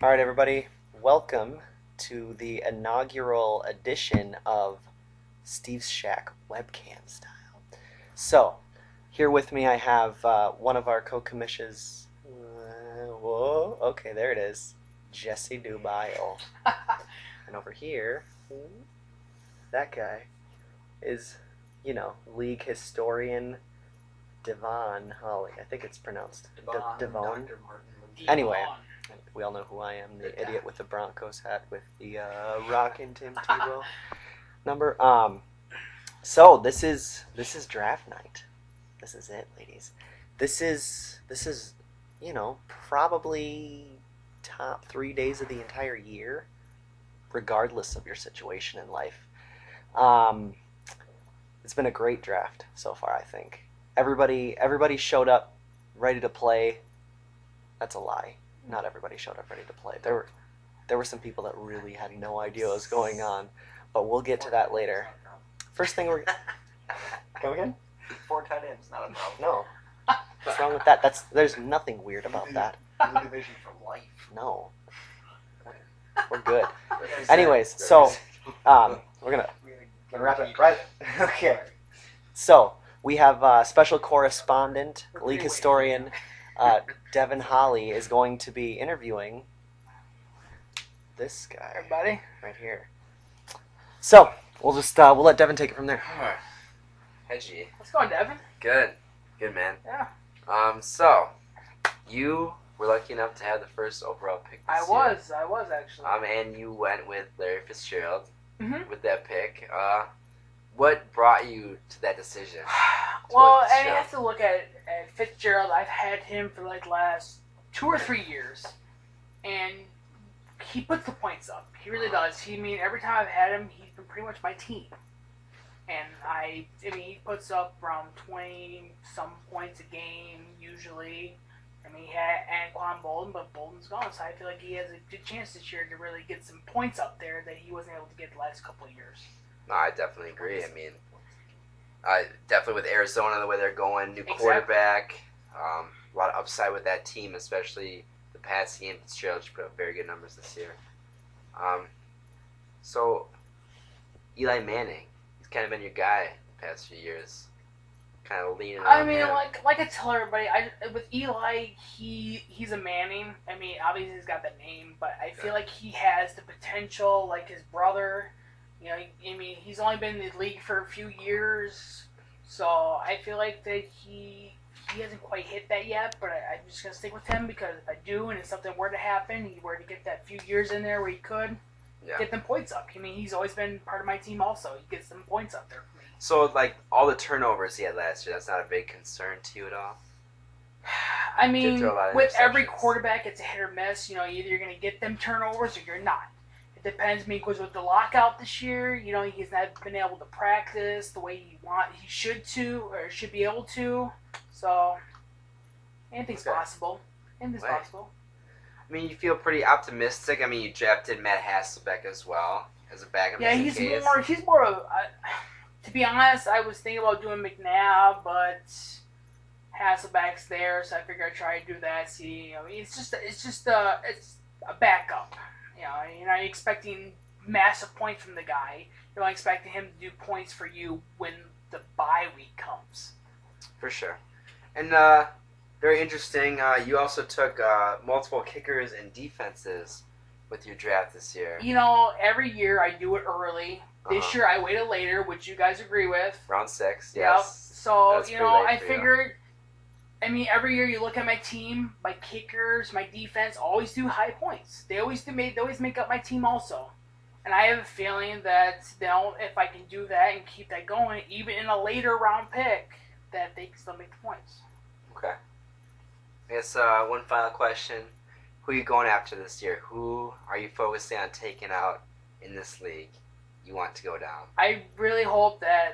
All right, everybody, welcome to the inaugural edition of Steve's Shack webcam style. So, here with me I have one of our co-commissions. Whoa, okay, there it is, Jesse Dubile. And over here, that guy is, league historian Devon Holly. I think it's pronounced Devon. Anyway, we all know who I am, the idiot with the Broncos hat with the rockin' Tim Tebow number. So this is draft night. This is it, ladies. This is probably top 3 days of the entire year, regardless of your situation in life. It's been a great draft so far, I think. Everybody showed up ready to play. That's a lie. Not everybody showed up ready to play. There were some people that really had no idea what was going on, but we'll get to that later. First thing we're go again. 4 tight ends, not a problem. No, what's wrong with that? There's nothing weird about that. The division for life. No, we're good. Anyways, so we're gonna wrap it right. Okay. So we have special correspondent, league historian. Devon Holly is going to be interviewing this guy, everybody, right here. So we'll just we'll let Devon take it from there. Hey, G. What's going, Devon? Good, man. Yeah. So you were lucky enough to have the first overall pick this year. I was actually. And you went with Larry Fitzgerald Mm-hmm. with that pick. What brought you to that decision? Well, I have to look at Fitzgerald. I've had him for like last 2 or 3 years, and he puts the points up. He really does. Every time I've had him, he's been pretty much my team. And he puts up around 20 some points a game usually. He had Anquan Bolden, but Bolden's gone, so I feel like he has a good chance this year to really get some points up there that he wasn't able to get the last couple of years. No, I definitely agree. Definitely with Arizona, the way they're going, new quarterback, a lot of upside with that team, especially the passing game. Fitzgerald put up very good numbers this year. So Eli Manning, he's kind of been your guy the past few years. Kind of leaning on him. Like I tell everybody, with Eli, he's a Manning. Obviously he's got the name, but I feel like he has the potential, like his brother. He's only been in the league for a few years, so I feel like that he hasn't quite hit that yet. But I'm just gonna stick with him because if I do, and if something were to happen, he were to get that few years in there where he could get them points up. He's always been part of my team. Also, he gets them points up there for me. So, like, all the turnovers he had last year, that's not a big concern to you at all? With every quarterback, it's a hit or miss. Either you're going to get them turnovers or you're not. It depends. Because with the lockout this year, he's not been able to practice the way he should be able to. So, anything's possible. Anything's possible. You feel pretty optimistic. You drafted Matt Hasselbeck as well as a backup. Yeah, he's more of. To be honest, I was thinking about doing McNabb, but Hasselbeck's there, so I figured I'd try to do that. See, it's a backup. You're not expecting massive points from the guy. You're only expecting him to do points for you when the bye week comes. For sure. And very interesting. You also took multiple kickers and defenses with your draft this year. Every year I do it early. This year I waited later, which you guys agree with. Round 6, yes. Yep. So, I figured, every year you look at my team, my kickers, my defense always do high points. They always make up my team also. And I have a feeling that if I can do that and keep that going, even in a later round pick, that they can still make the points. Okay. I guess one final question. Who are you going after this year? Who are you focusing on taking out in this league? You want to go down? I really hope that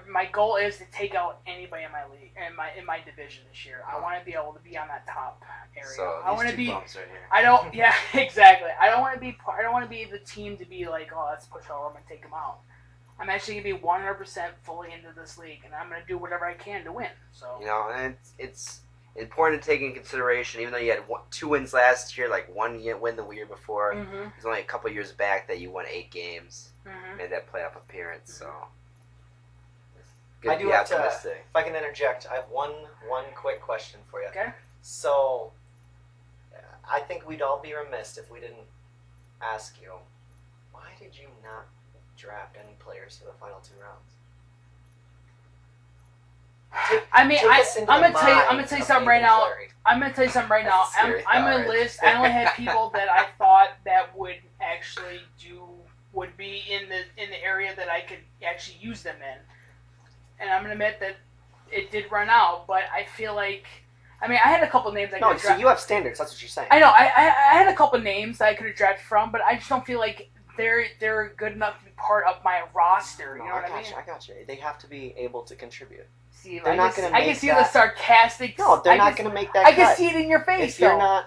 my goal is to take out anybody in my league in my division this year. I want to be able to be on that top area. So I want to be. Bumps right here. I don't. Yeah, exactly. I don't want to be the team to be like, oh, let's push over and take them out. I'm actually gonna be 100% fully into this league, and I'm gonna do whatever I can to win. So and it's important to take in consideration. Even though you had 2 wins last year, like 1 win the year before, Mm-hmm. it was only a couple years back that you won 8 games, Mm-hmm. made that playoff appearance. So I do have to. optimistic. If I can interject, I have one quick question for you. Okay. So, I think we'd all be remiss if we didn't ask you, why did you not draft any players for the final 2 rounds? I mean, I'm gonna tell you something right now. Clary. I'm gonna tell you something right now. I'm gonna list. I only had people that I thought that would actually would be in the area that I could actually use them in. And I'm gonna admit that it did run out, but I feel like, I mean, I had a couple names I could have so you have standards. That's what you're saying. I know. I had a couple names that I could have drafted from, but I just don't feel like they're good enough to be part of my roster. You know what I mean? I got you. They have to be able to contribute. See, They're not gonna I can make see that- the sarcastic. No, they're not going to make that I cut. can see it in your face. If you're though. not,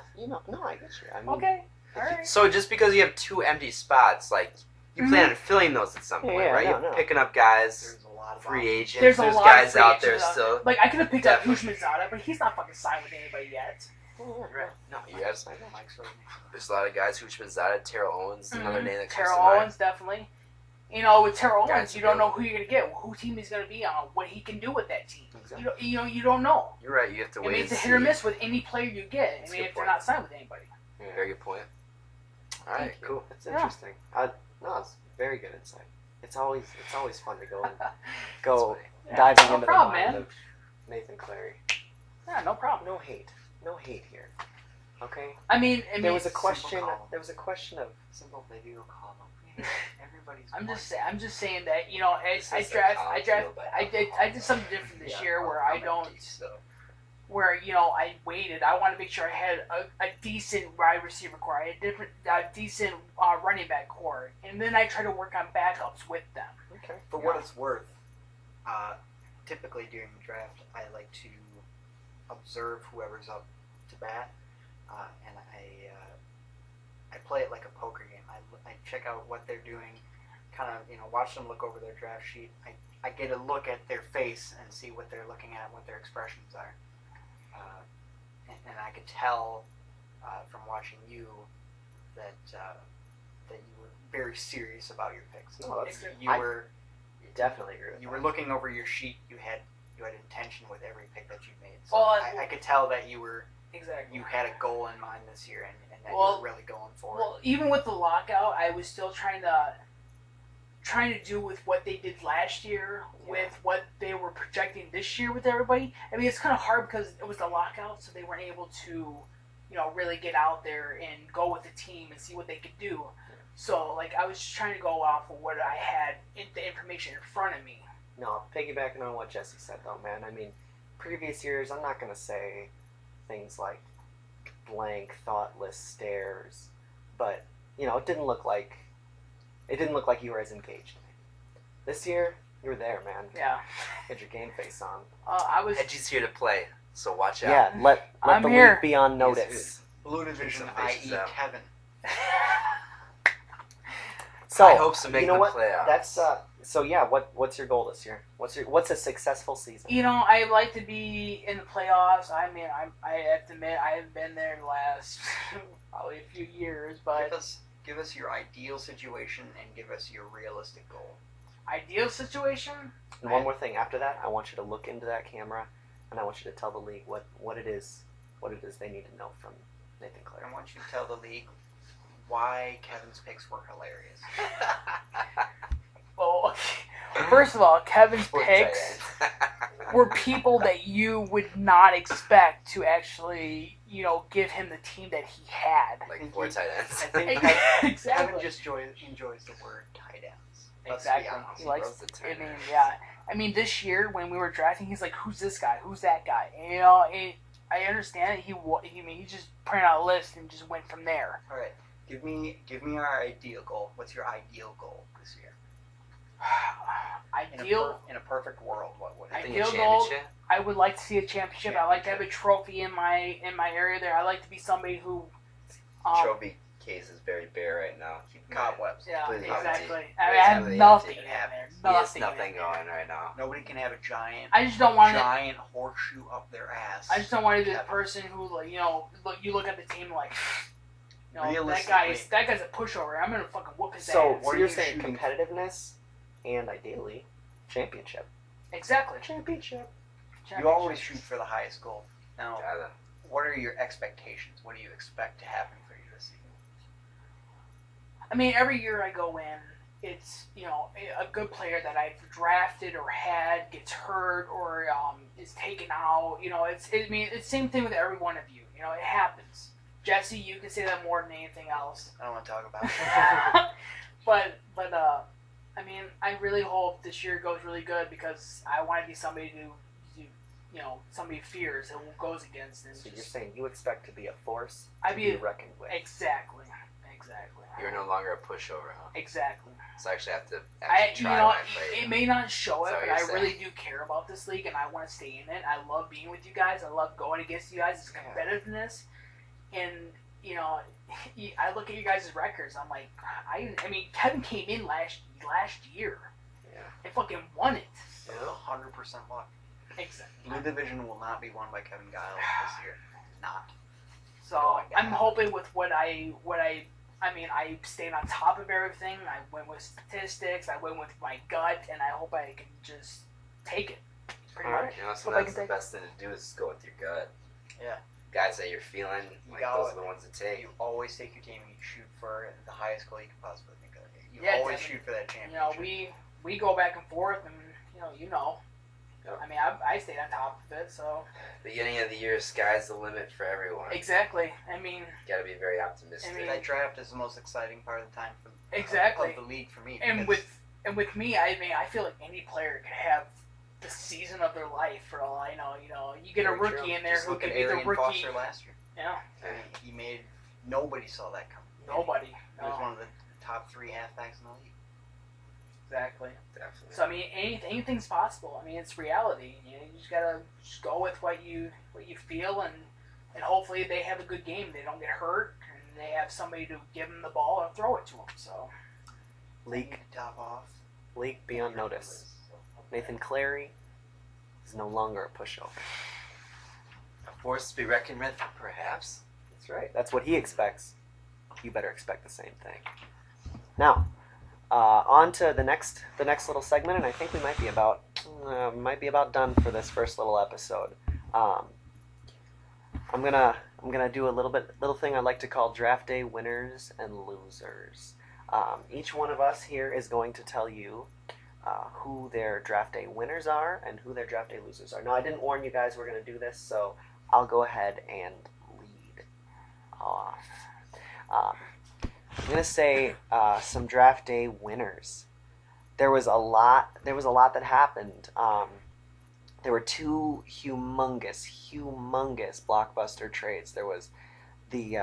no, I get you. I mean, Okay. All right. So just because you have 2 empty spots, like you plan on filling those at some point, right? no, You're no. picking up guys, There's a lot of free agents. There's There's a lot guys of free out there agents still. Like I could have picked up Definitely. Hushmanzada, but he's not fucking signed with anybody yet. No, you have. There's a lot of guys. Hushmanzada, Terrell Owens, another name that comes Terrell to mind. Owens, definitely. You know, with Terrell Guys Owens, you don't know who you're gonna get, who team he's gonna be on, what he can do with that team. Exactly. You don't know. You're right. You have to I wait. mean, it's a and hit or see. miss with any player you get. That's I a mean, good if they're point. not signed with anybody. Very good point. All right, cool. That's interesting. No, it's very good insight. It's always fun to go Yeah, diving no into problem, the mind man. of Nathan Clary. Yeah, no problem. No hate here. Okay. I mean, There was a question. column. There was a question of Simple video column. Everybody's. I'm just saying that I did something different this year where where I waited. I wanted to make sure I had a decent wide receiver core, I had a decent running back core, and then I try to work on backups with them. okay. For what it's worth, typically during the draft, I like to observe whoever's up to bat, and I play it like a poker game. I check out what they're doing, kind of watch them look over their draft sheet. I get a look at their face and see what they're looking at, what their expressions are, and I could tell from watching you that you were very serious about your picks. No, that's You were definitely agree with you that. were looking over your sheet. You had intention with every pick that you made. So Well, I could tell that you Exactly. had a goal in mind this year, and that you Well- were really going for it. Well, even with the lockout, I was still trying to do with what they did last year with what they were projecting this year with everybody. I mean, it's kind of hard because it was the lockout, so they weren't able to, really get out there and go with the team and see what they could do. So, like, I was just trying to go off of what I had, the information in front of me. No, piggybacking on what Jesse said, though, man. I mean, previous years, I'm not gonna say things like blank, thoughtless stares, but it didn't look like you were as engaged. This year, you were there, man. Yeah. Had your game face on. I was. Edgy's here to play, so watch out. Yeah, let I'm the here. league be on notice. Blue Division, some faces i.e. out. Kevin. So High hopes to make you know the what? playoffs. That's so yeah. What's your goal this year? What's a successful season? I like to be in the playoffs. I mean, I have to admit, I haven't been there the last probably a few years, but Give us your ideal situation and give us your realistic goal. ideal situation. And one more thing. After that, I want you to look into that camera, and I want you to tell the league what it is they need to know from Nathan Clare. I want you to tell the league why Kevin's picks were hilarious. Well, first of all, Kevin's Sports picks tight were people that you would not expect to actually, give him the team that he had. end. Like 4 tight ends. I think Kevin Exactly. just enjoys the word tight ends. Let's Exactly. be honest. He likes. loves the tight I mean, ends. yeah. I mean, this year when we were drafting, he's like, "Who's this guy? Who's that guy?" And, I understand that he just printed out a list and just went from there. All right, give me our ideal goal. What's your ideal goal this year? Ideal. In a perfect world, what would I it think be? a Ideal goal. championship. I would like to see a championship. I like to have a trophy in my area there. I like to be somebody who. Trophy case is very bare right now. Cobwebs. Yeah, Completely exactly. empty. I mean, I have Completely nothing empty. in there. There's Nothing, nothing in there. going right now. Nobody can have a giant, I just don't want to. giant horseshoe up their ass. I just don't want to be the Kevin. person who, like, you look at the team like, that Realistically- guy's a pushover. I'm gonna fucking whoop his So, ass. what are you're you saying shooting? competitiveness and ideally championship. Exactly. Championship. You always shoot for the highest goal. Now, Gotta. what are your expectations? What do you expect to happen for you this season? I mean, every year I go in, it's a good player that I've drafted or had gets hurt or is taken out. It's the same thing with every one of you. It happens. Jesse, you can say that more than anything else. I don't want to talk about it. but I mean, I really hope this year goes really good because I want to be somebody who somebody fears and goes against. And So you're saying you expect to be a force I to be be reckoned with. exactly. You're no longer a pushover, huh? Exactly. So I actually have to I actually try when I play. it may not show it, That's what but you're I saying. really do care about this league, and I want to stay in it. I love being with you guys. I love going against you guys. It's competitiveness, and I look at you guys' records. I'm like, I mean, Kevin came in last year, Yeah. and fucking won it. It was 100% luck. Exactly. Blue Division will not be won by Kevin Giles this year. Not. So Going I'm down. hoping with what I stayed on top of everything. I went with statistics. I went with my gut, and I hope I can just take it. Pretty All much. right. You know, Well, I sometimes can the best thing to do is just go with your gut. Yeah. Guys that you're feeling, You like got those it. are the ones to take. You always take your team and you shoot for the highest goal you can possibly think of. You Yeah, always definitely. shoot for that championship. We go back and forth, and Yep. I mean, I stayed on top of it, so Beginning of the year, sky's the limit for everyone. exactly. I mean, Got to be very optimistic. I mean, That draft is the most exciting part of the time for Exactly. of the league for me. and because with me, I mean, I feel like any player could have the season of their life for all I know. You get a Very rookie true. in there just who look could at be the Arian rookie. Foster last year. Yeah, I mean, he made nobody saw that coming. nobody. He was No, one of the top 3 halfbacks in the league. exactly. Definitely. So I mean, anything's possible. I mean, it's reality. You just gotta just go with what you feel, and hopefully they have a good game. They don't get hurt, and they have somebody to give them the ball and throw it to them. So Leak, Top off. beyond notice. Nathan Clary is no longer a pushover. A force to be reckoned with, perhaps. That's right. That's what he expects. You better expect the same thing. Now, on to the next little segment, and I think we might be about done for this first little episode. I'm gonna do a little thing I like to call draft day winners and losers. Each one of us here is going to tell you who their draft day winners are and who their draft day losers are. Now, I didn't warn you guys we're going to do this, so I'll go ahead and lead off. I'm going to say some draft day winners. There was a lot that happened. There were 2 humongous blockbuster trades. There was the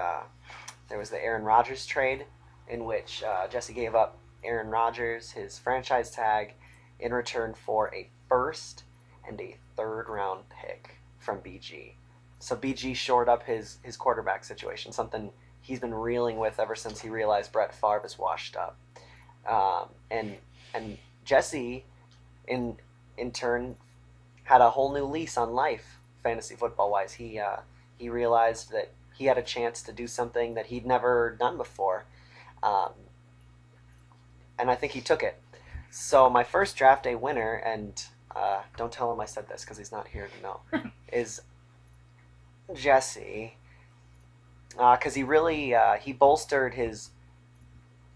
Aaron Rodgers trade, in which Jesse gave up Aaron Rodgers, his franchise tag, in return for a first and a 3rd round pick from BG. So BG shored up his quarterback situation, something he's been reeling with ever since he realized Brett Favre is washed up. And Jesse, in turn, had a whole new lease on life, fantasy football wise. He realized that he had a chance to do something that he'd never done before. And I think he took it. So my first draft day winner, and don't tell him I said this because he's not here to know, is Jesse. Because he really he bolstered his